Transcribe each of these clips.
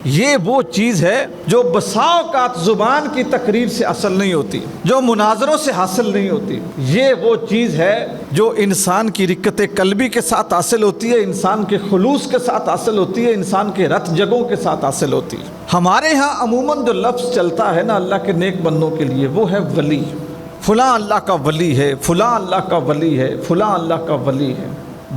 یہ وہ چیز ہے جو بسا اوقات زبان کی تقریر سے حاصل نہیں ہوتی، جو مناظروں سے حاصل نہیں ہوتی۔ یہ وہ چیز ہے جو انسان کی رقت قلبی کے ساتھ حاصل ہوتی ہے، انسان کے خلوص کے ساتھ حاصل ہوتی ہے، انسان کے رت جگوں کے ساتھ حاصل ہوتی ہے۔ ہمارے ہاں عموماً جو لفظ چلتا ہے نا اللہ کے نیک بندوں کے لیے، وہ ہے ولی۔ فلاں اللہ کا ولی ہے، فلاں اللہ کا ولی ہے، فلاں اللہ کا ولی ہے۔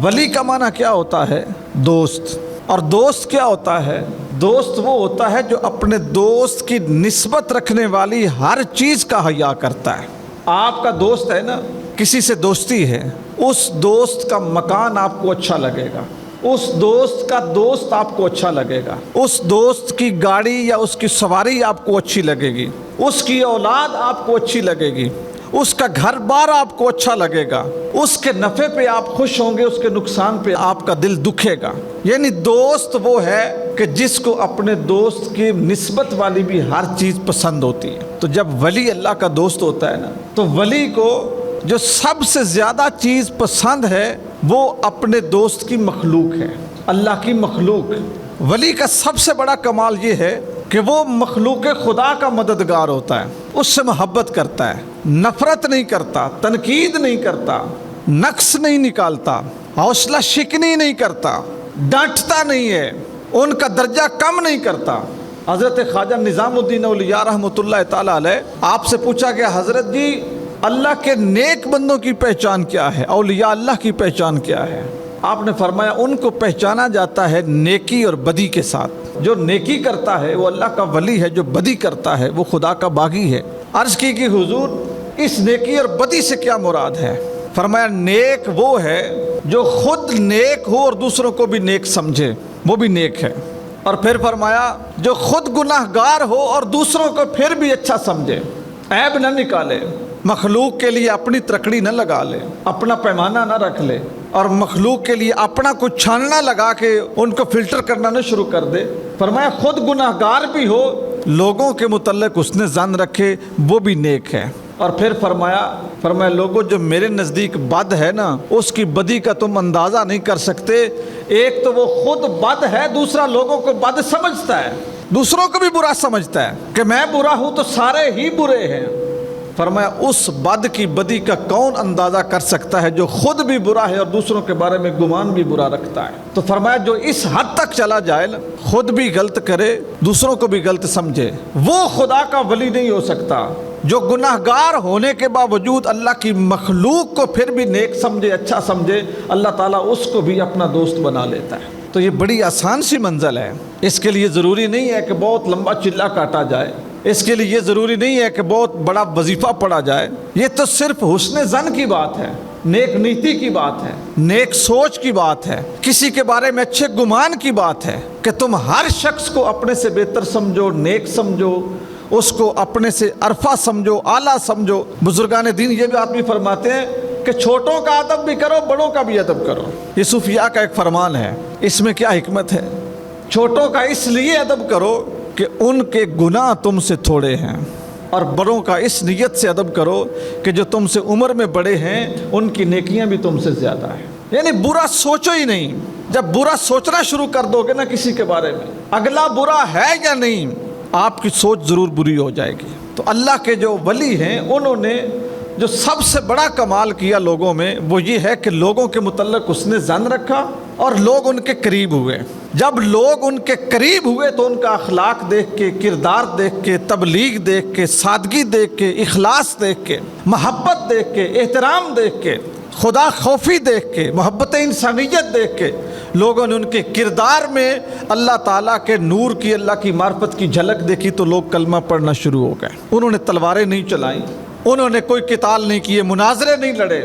ولی کا معنی کیا ہوتا ہے؟ دوست۔ اور دوست کیا ہوتا ہے؟ دوست وہ ہوتا ہے جو اپنے دوست کی نسبت رکھنے والی ہر چیز کا حیا کرتا ہے۔ آپ کا دوست ہے نا، کسی سے دوستی ہے، اس دوست کا مکان آپ کو اچھا لگے گا، اس دوست کا دوست آپ کو اچھا لگے گا، اس دوست کی گاڑی یا اس کی سواری آپ کو اچھی لگے گی، اس کی اولاد آپ کو اچھی لگے گی، اس کا گھر بار آپ کو اچھا لگے گا، اس کے نفع پہ آپ خوش ہوں گے، اس کے نقصان پہ آپ کا دل دکھے گا۔ یعنی دوست وہ ہے کہ جس کو اپنے دوست کی نسبت والی بھی ہر چیز پسند ہوتی ہے۔ تو جب ولی اللہ کا دوست ہوتا ہے نا، تو ولی کو جو سب سے زیادہ چیز پسند ہے وہ اپنے دوست کی مخلوق ہے، اللہ کی مخلوق۔ ولی کا سب سے بڑا کمال یہ ہے کہ وہ مخلوق خدا کا مددگار ہوتا ہے، اس سے محبت کرتا ہے، نفرت نہیں کرتا، تنقید نہیں کرتا، نقص نہیں نکالتا، حوصلہ شکنی نہیں کرتا، ڈانٹتا نہیں ہے، ان کا درجہ کم نہیں کرتا۔ حضرت خواجہ نظام الدین اولیاء رحمۃ اللہ تعالیٰ علیہ، آپ سے پوچھا گیا حضرت جی اللہ کے نیک بندوں کی پہچان کیا ہے، اولیاء اللہ کی پہچان کیا ہے؟ آپ نے فرمایا ان کو پہچانا جاتا ہے نیکی اور بدی کے ساتھ۔ جو نیکی کرتا ہے وہ اللہ کا ولی ہے، جو بدی کرتا ہے وہ خدا کا باغی ہے۔ عرض کی کہ حضور اس نیکی اور بدی سے کیا مراد ہے؟ فرمایا نیک وہ ہے جو خود نیک ہو اور دوسروں کو بھی نیک سمجھے، وہ بھی نیک ہے۔ اور پھر فرمایا جو خود گناہ گار ہو اور دوسروں کو پھر بھی اچھا سمجھے، عیب نہ نکالے، مخلوق کے لیے اپنی ترکڑی نہ لگا لے، اپنا پیمانہ نہ رکھ لے، اور مخلوق کے لیے اپنا کچھ چھاننا لگا کے ان کو فلٹر کرنا نہ شروع کر دے۔ فرمایا خود گناہ گار بھی ہو، لوگوں کے متعلق اس نے ظن رکھے، وہ بھی نیک ہے۔ اور پھر فرمایا لوگوں جو میرے نزدیک بد ہے نا، اس کی بدی کا تم اندازہ نہیں کر سکتے۔ ایک تو وہ خود بد ہے، دوسرا لوگوں کو بد سمجھتا ہے، دوسروں کو بھی برا سمجھتا ہے کہ میں برا ہوں تو سارے ہی برے ہیں۔ فرمایا اس بد کی بدی کا کون اندازہ کر سکتا ہے جو خود بھی برا ہے اور دوسروں کے بارے میں گمان بھی برا رکھتا ہے۔ تو فرمایا جو اس حد تک چلا جائے نا، خود بھی غلط کرے، دوسروں کو بھی غلط سمجھے، وہ خدا کا ولی نہیں ہو سکتا۔ جو گناہ گار ہونے کے باوجود اللہ کی مخلوق کو پھر بھی نیک سمجھے، اچھا سمجھے، اللہ تعالیٰ اس کو بھی اپنا دوست بنا لیتا ہے۔ تو یہ بڑی آسان سی منزل ہے۔ اس کے لیے ضروری نہیں ہے کہ بہت لمبا چلا کاٹا جائے، اس کے لیے یہ ضروری نہیں ہے کہ بہت بڑا وظیفہ پڑھا جائے۔ یہ تو صرف حسن ظن کی بات ہے، نیک نیتی کی بات ہے، نیک سوچ کی بات ہے، کسی کے بارے میں اچھے گمان کی بات ہے کہ تم ہر شخص کو اپنے سے بہتر سمجھو، نیک سمجھو، اس کو اپنے سے عرفہ سمجھو، اعلیٰ سمجھو۔ بزرگان دین یہ بات بھی فرماتے ہیں کہ چھوٹوں کا ادب بھی کرو، بڑوں کا بھی ادب کرو۔ یہ صوفیاء کا ایک فرمان ہے۔ اس میں کیا حکمت ہے؟ چھوٹوں کا اس لیے ادب کرو کہ ان کے گناہ تم سے تھوڑے ہیں، اور بڑوں کا اس نیت سے ادب کرو کہ جو تم سے عمر میں بڑے ہیں ان کی نیکیاں بھی تم سے زیادہ ہیں۔ یعنی برا سوچو ہی نہیں۔ جب برا سوچنا شروع کر دو گے نا کسی کے بارے میں، اگلا برا ہے یا نہیں، آپ کی سوچ ضرور بری ہو جائے گی۔ تو اللہ کے جو ولی ہیں انہوں نے جو سب سے بڑا کمال کیا لوگوں میں، وہ یہ ہے کہ لوگوں کے متعلق اس نے ظن رکھا اور لوگ ان کے قریب ہوئے۔ جب لوگ ان کے قریب ہوئے تو ان کا اخلاق دیکھ کے، کردار دیکھ کے، تبلیغ دیکھ کے، سادگی دیکھ کے، اخلاص دیکھ کے، محبت دیکھ کے، احترام دیکھ کے، خدا خوفی دیکھ کے، محبت انسانیت دیکھ کے، لوگوں نے ان کے کردار میں اللہ تعالیٰ کے نور کی، اللہ کی معرفت کی جھلک دیکھی تو لوگ کلمہ پڑھنا شروع ہو گئے۔ انہوں نے تلواریں نہیں چلائیں، انہوں نے کوئی قتال نہیں کیے، مناظرے نہیں لڑے،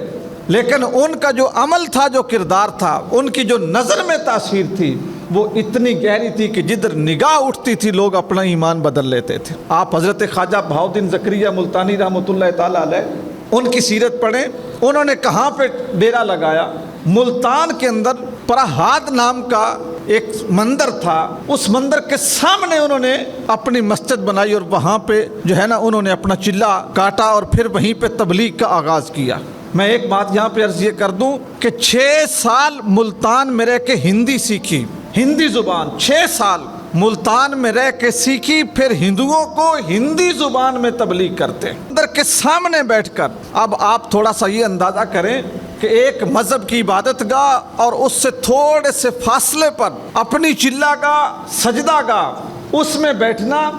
لیکن ان کا جو عمل تھا، جو کردار تھا، ان کی جو نظر میں تاثیر تھی وہ اتنی گہری تھی کہ جدھر نگاہ اٹھتی تھی لوگ اپنا ایمان بدل لیتے تھے۔ آپ حضرت خواجہ بہاؤالدین زکریا ملتانی رحمۃ اللہ تعالیٰ علیہ ان کی سیرت پڑھیں۔ انہوں نے کہاں پہ ڈیرا لگایا؟ ملتان کے اندر پرہاد نام کا ایک مندر تھا، اس مندر کے سامنے انہوں نے اپنی مسجد بنائی اور وہاں پہ جو ہے نا انہوں نے اپنا چلہ کاٹا اور پھر وہیں پہ تبلیغ کا آغاز کیا۔ میں ایک بات یہاں پہ عرض یہ کر دوں کہ 6 سال ملتان میں رہ کے ہندی سیکھی، ہندی زبان 6 سال۔ ملتان میں رہ کے سیکھی، پھر ہندوؤں کو ہندی زبان میں تبلیغ کرتے اندر کے سامنے بیٹھ کر۔ اب آپ تھوڑا سا یہ اندازہ کریں کہ ایک مذہب کی عبادت گاہ اور اس سے تھوڑے سے فاصلے پر اپنی چلہ گاہ، سجدہ گاہ، اس میں بیٹھنا،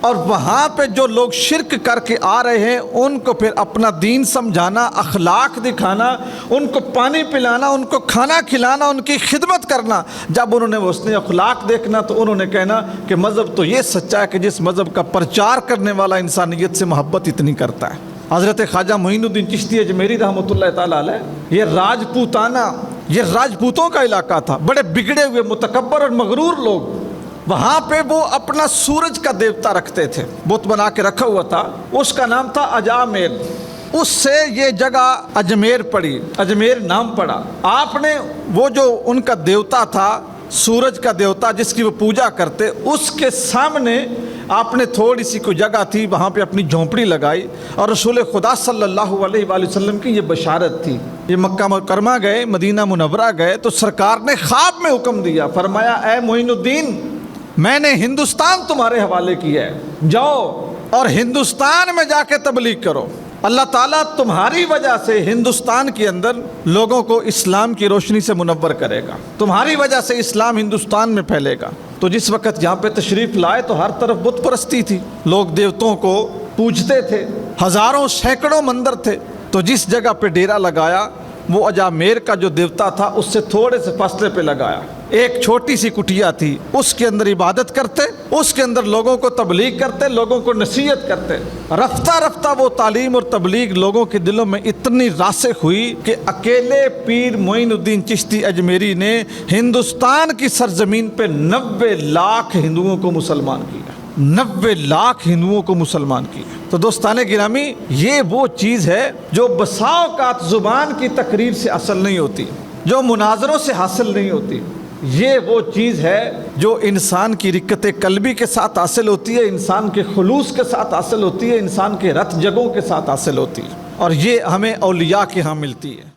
اور وہاں پہ جو لوگ شرک کر کے آ رہے ہیں ان کو پھر اپنا دین سمجھانا، اخلاق دکھانا، ان کو پانی پلانا، ان کو کھانا کھلانا، ان کی خدمت کرنا۔ جب انہوں نے اس نے اخلاق دیکھنا تو انہوں نے کہنا کہ مذہب تو یہ سچا ہے کہ جس مذہب کا پرچار کرنے والا انسانیت سے محبت اتنی کرتا ہے۔ حضرت خواجہ معین الدین چشتی اجمیری رحمۃ اللہ تعالیٰ علیہ، یہ راجپوتانہ، یہ راجپوتوں کا علاقہ تھا، بڑے بگڑے ہوئے متکبر اور مغرور لوگ۔ وہاں پہ وہ اپنا سورج کا دیوتا رکھتے تھے، بت بنا کے رکھا ہوا تھا، اس کا نام تھا اجامیل۔ اس سے یہ جگہ اجمیر پڑی، اجمیر نام پڑا۔ آپ نے وہ جو ان کا دیوتا تھا، سورج کا دیوتا جس کی وہ پوجا کرتے، اس کے سامنے آپ نے تھوڑی سی کوئی جگہ تھی، وہاں پہ اپنی جھونپڑی لگائی، اور رسول خدا صلی اللہ علیہ وآلہ وسلم کی یہ بشارت تھی۔ یہ مکہ مکرمہ گئے، مدینہ منورہ گئے تو سرکار نے خواب میں حکم دیا، فرمایا اے معین الدین، میں نے ہندوستان تمہارے حوالے کیا ہے، جاؤ اور ہندوستان میں جا کے تبلیغ کرو۔ اللہ تعالیٰ تمہاری وجہ سے ہندوستان کے اندر لوگوں کو اسلام کی روشنی سے منور کرے گا، تمہاری وجہ سے اسلام ہندوستان میں پھیلے گا۔ تو جس وقت یہاں پہ تشریف لائے تو ہر طرف بت پرستی تھی، لوگ دیوتوں کو پوجتے تھے، ہزاروں سینکڑوں مندر تھے۔ تو جس جگہ پہ ڈیرا لگایا وہ اجامیر کا جو دیوتا تھا اس سے تھوڑے سے فاصلے پہ لگایا، ایک چھوٹی سی کٹیا تھی، اس کے اندر عبادت کرتے، اس کے اندر لوگوں کو تبلیغ کرتے، لوگوں کو نصیحت کرتے۔ رفتہ رفتہ وہ تعلیم اور تبلیغ لوگوں کے دلوں میں اتنی راسخ ہوئی کہ اکیلے پیر معین الدین چشتی اجمیری نے ہندوستان کی سرزمین پہ 90 لاکھ ہندوؤں کو مسلمان کیا، 90 لاکھ ہندوؤں کو مسلمان کیا۔ تو دوستان گرامی، یہ وہ چیز ہے جو بسا اوقات زبان کی تقریر سے حاصل نہیں ہوتی، جو مناظروں سے حاصل نہیں ہوتی۔ یہ وہ چیز ہے جو انسان کی رکت قلبی کے ساتھ حاصل ہوتی ہے، انسان کے خلوص کے ساتھ حاصل ہوتی ہے، انسان کے رت جگوں کے ساتھ حاصل ہوتی ہے، اور یہ ہمیں اولیاء کے ہاں ملتی ہے۔